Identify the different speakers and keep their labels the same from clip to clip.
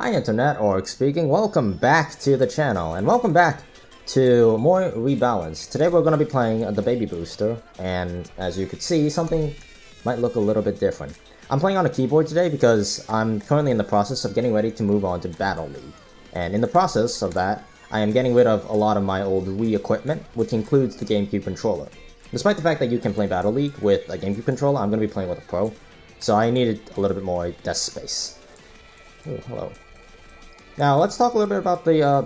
Speaker 1: Hi Internet, Orc speaking. Welcome back to the channel, and welcome back to more Riibalanced. Today we're going to be playing the Baby Booster, and as you can see, something might look a little bit different. I'm playing on a keyboard today because I'm currently in the process of getting ready to move on to Battle League. And in the process of that, I am getting rid of a lot of my old Wii equipment, which includes the GameCube controller. Despite the fact that you can play Battle League with a GameCube controller, I'm going to be playing with a Pro, so I needed a little bit more desk space. Oh, hello. Now, let's talk a little bit about the,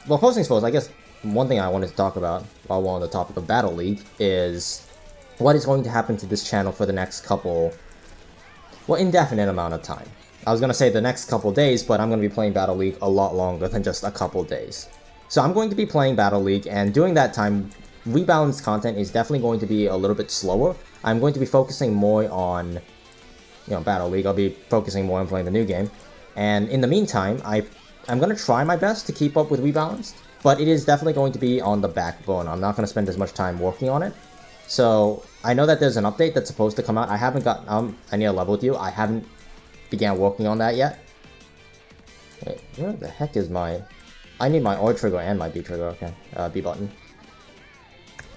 Speaker 1: well, first things first, I guess one thing I wanted to talk about while we're on the topic of Battle League is what is going to happen to this channel for the next couple, well, indefinite amount of time. I was going to say the next couple days, but I'm going to be playing Battle League a lot longer than just a couple days. So I'm going to be playing Battle League, and during that time, Rebalanced content is definitely going to be a little bit slower. I'm going to be focusing more on, Battle League. I'll be focusing more on playing the new game. And in the meantime, I'm going to try my best to keep up with Rebalanced, but it is definitely going to be on the back burner. I'm not going to spend as much time working on it. So I know that there's an update that's supposed to come out. I haven't gotten, I need a level with you. I haven't began working on that yet. Wait, where the heck is my... I need my R trigger and my B trigger, okay. B button.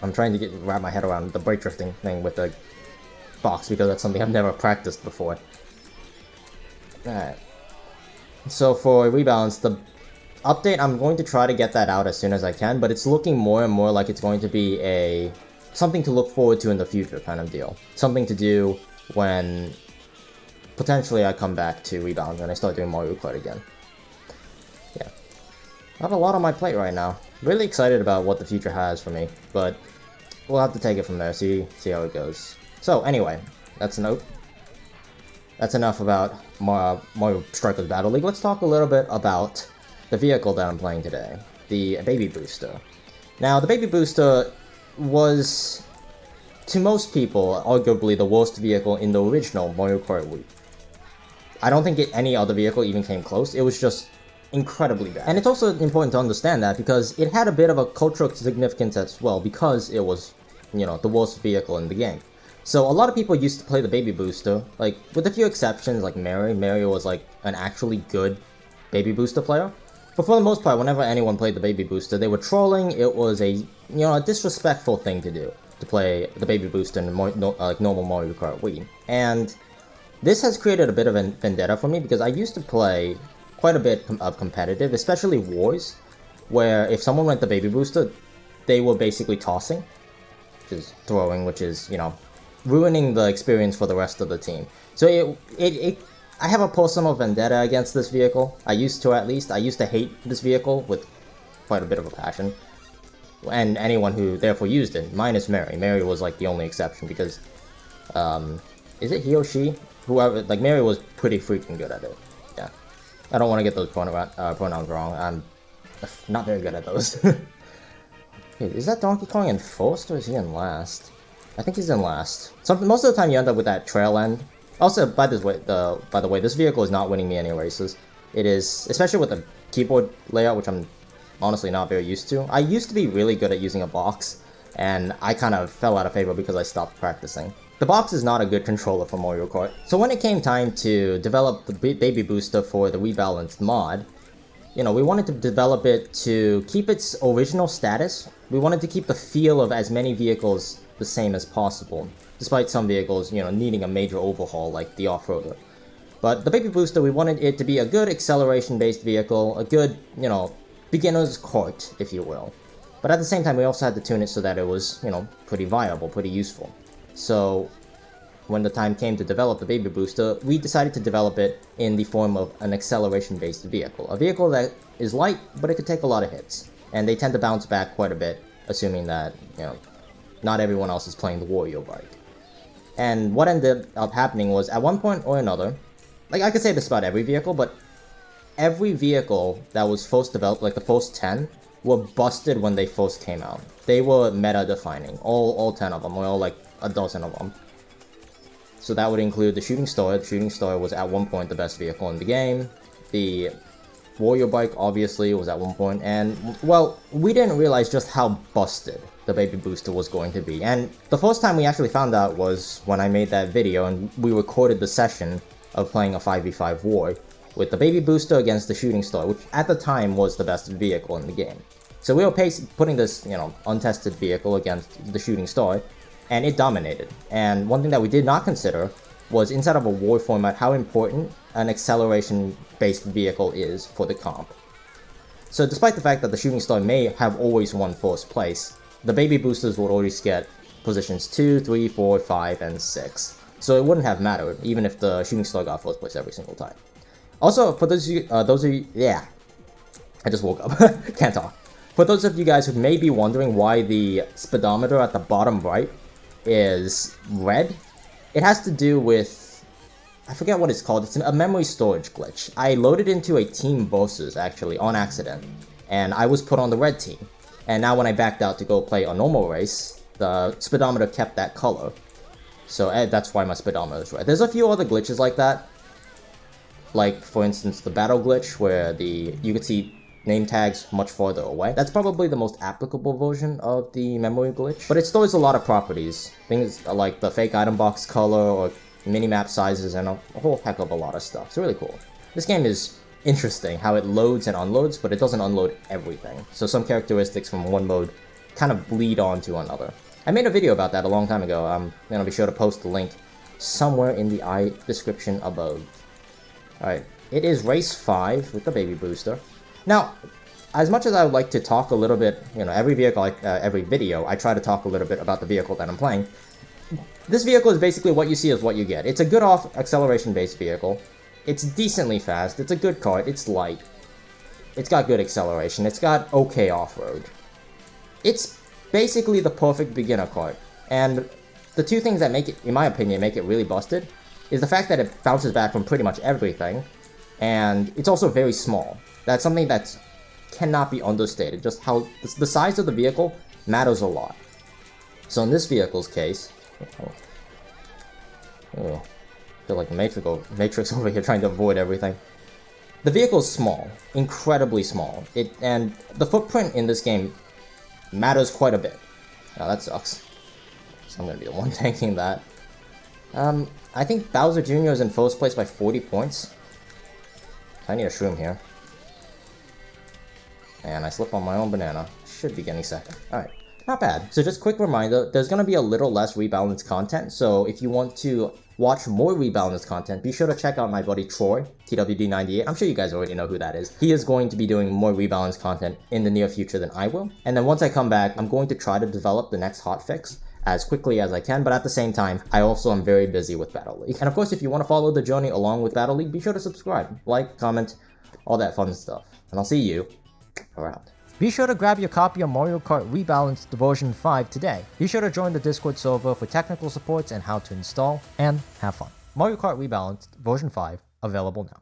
Speaker 1: I'm trying to wrap my head around the brake drifting thing with the box because that's something I've never practiced before. Alright. So for Rebalance, the update, I'm going to try to get that out as soon as I can, but it's looking more and more like it's going to be something to look forward to in the future kind of deal. Something to do when potentially I come back to Rebalance and I start doing Mario Kart again. Yeah. I have a lot on my plate right now. Really excited about what the future has for me, but we'll have to take it from there, see how it goes. So anyway, that's enough about Mario Strikers Battle League. Let's talk a little bit about the vehicle that I'm playing today, the Baby Booster. Now, the Baby Booster was, to most people, arguably the worst vehicle in the original Mario Kart Wii. I don't think any other vehicle even came close. It was just incredibly bad. And it's also important to understand that because it had a bit of a cultural significance as well because it was, the worst vehicle in the game. So a lot of people used to play the Baby Booster, like, with a few exceptions, like Mary. Mary was, like, an actually good Baby Booster player. But for the most part, whenever anyone played the Baby Booster, they were trolling. It was a disrespectful thing to do, to play the Baby Booster in normal Mario Kart Wii. And this has created a bit of a vendetta for me, because I used to play quite a bit of competitive, especially Wars, where if someone went the Baby Booster, they were basically tossing, which is throwing, which is, ruining the experience for the rest of the team. So I have a personal vendetta against this vehicle. I used to, at least. I used to hate this vehicle with quite a bit of a passion. And anyone who therefore used it, minus Mary. Mary was like the only exception because, is it he or she? Whoever, like Mary was pretty freaking good at it. Yeah. I don't want to get those pronouns wrong. I'm not very good at those. Wait, is that Donkey Kong in first or is he in last? I think he's in last. Most of the time you end up with that trail end. Also, by the way, this vehicle is not winning me any races. It is, especially with the keyboard layout, which I'm honestly not very used to. I used to be really good at using a box, and I kind of fell out of favor because I stopped practicing. The box is not a good controller for Mario Kart. So when it came time to develop the Baby Booster for the Rebalanced mod, we wanted to develop it to keep its original status. We wanted to keep the feel of as many vehicles the same as possible, despite some vehicles, needing a major overhaul like the off-roader. But the Baby Booster, we wanted it to be a good acceleration-based vehicle, a good, beginner's kart, if you will. But at the same time, we also had to tune it so that it was, pretty viable, pretty useful. So when the time came to develop the Baby Booster, we decided to develop it in the form of an acceleration-based vehicle. A vehicle that is light, but it could take a lot of hits. And they tend to bounce back quite a bit, assuming that, not everyone else is playing the Wario bike. And what ended up happening was, at one point or another, like I could say this about every vehicle, but every vehicle that was first developed, like the first 10, were busted when they first came out. They were meta-defining, all 10 of them, or like a dozen of them. So that would include the Shooting Star. The Shooting Star was at one point the best vehicle in the game. The Wario bike, obviously, was at one point, and, well, we didn't realize just how busted the Baby Booster was going to be. And the first time we actually found out was when I made that video and we recorded the session of playing a 5v5 war. with the Baby Booster against the Shooting Star, which at the time was the best vehicle in the game. So we were putting this, untested vehicle against the Shooting Star, and it dominated. And one thing that we did not consider was, inside of a war format, how important an acceleration-based vehicle is for the comp. So despite the fact that the Shooting Star may have always won first place, the Baby Boosters would always get positions 2, 3, 4, 5, and 6. So it wouldn't have mattered, even if the Shooting Star got first place every single time. Also, for those of you, yeah, I just woke up, can't talk. For those of you guys who may be wondering why the speedometer at the bottom right is red, it has to do with, I forget what it's called, it's a memory storage glitch. I loaded into a team versus, actually, on accident, and I was put on the red team. And now when I backed out to go play a normal race, the speedometer kept that color. So that's why my speedometer is red. There's a few other glitches like that. Like, for instance, the battle glitch, where you could see name tags much farther away. That's probably the most applicable version of the memory glitch. But it stores a lot of properties. Things like the fake item box color, or minimap sizes, and a whole heck of a lot of stuff. It's really cool. This game is interesting, how it loads and unloads, but it doesn't unload everything. So some characteristics from one mode kind of bleed on to another. I made a video about that a long time ago. I'm going to be sure to post the link somewhere in the description above. Alright, it is race 5 with the Baby Booster. Now, as much as I would like to talk a little bit, every video, I try to talk a little bit about the vehicle that I'm playing. This vehicle is basically what you see is what you get. It's a good acceleration-based vehicle. It's decently fast. It's a good kart. It's light. It's got good acceleration. It's got okay off-road. It's basically the perfect beginner kart. And the two things that make it, in my opinion, make it really busted is the fact that it bounces back from pretty much everything. And it's also very small. That's something that cannot be understated. Just how the size of the vehicle matters a lot. So in this vehicle's case, I feel like the Matrix over here trying to avoid everything. The vehicle is small, incredibly small. And the footprint in this game matters quite a bit. Oh, that sucks. So I'm gonna be the one tanking that. I think Bowser Jr. is in first place by 40 points. I need a shroom here. And I slipped on my own banana. Should be getting second. Alright, not bad. So just quick reminder, there's gonna be a little less Riibalanced content, so if you want to watch more Riibalanced content, be sure to check out my buddy Troy, TWD98. I'm sure you guys already know who that is. He is going to be doing more Riibalanced content in the near future than I will. And then once I come back, I'm going to try to develop the next hotfix as quickly as I can, but at the same time, I also am very busy with Battle League. And of course, if you want to follow the journey along with Battle League, be sure to subscribe, like, comment, all that fun stuff. And I'll see you around. Be sure to grab your copy of Mario Kart Riibalanced version 5 today. Be sure to join the Discord server for technical supports and how to install, and have fun. Mario Kart Riibalanced version 5, available now.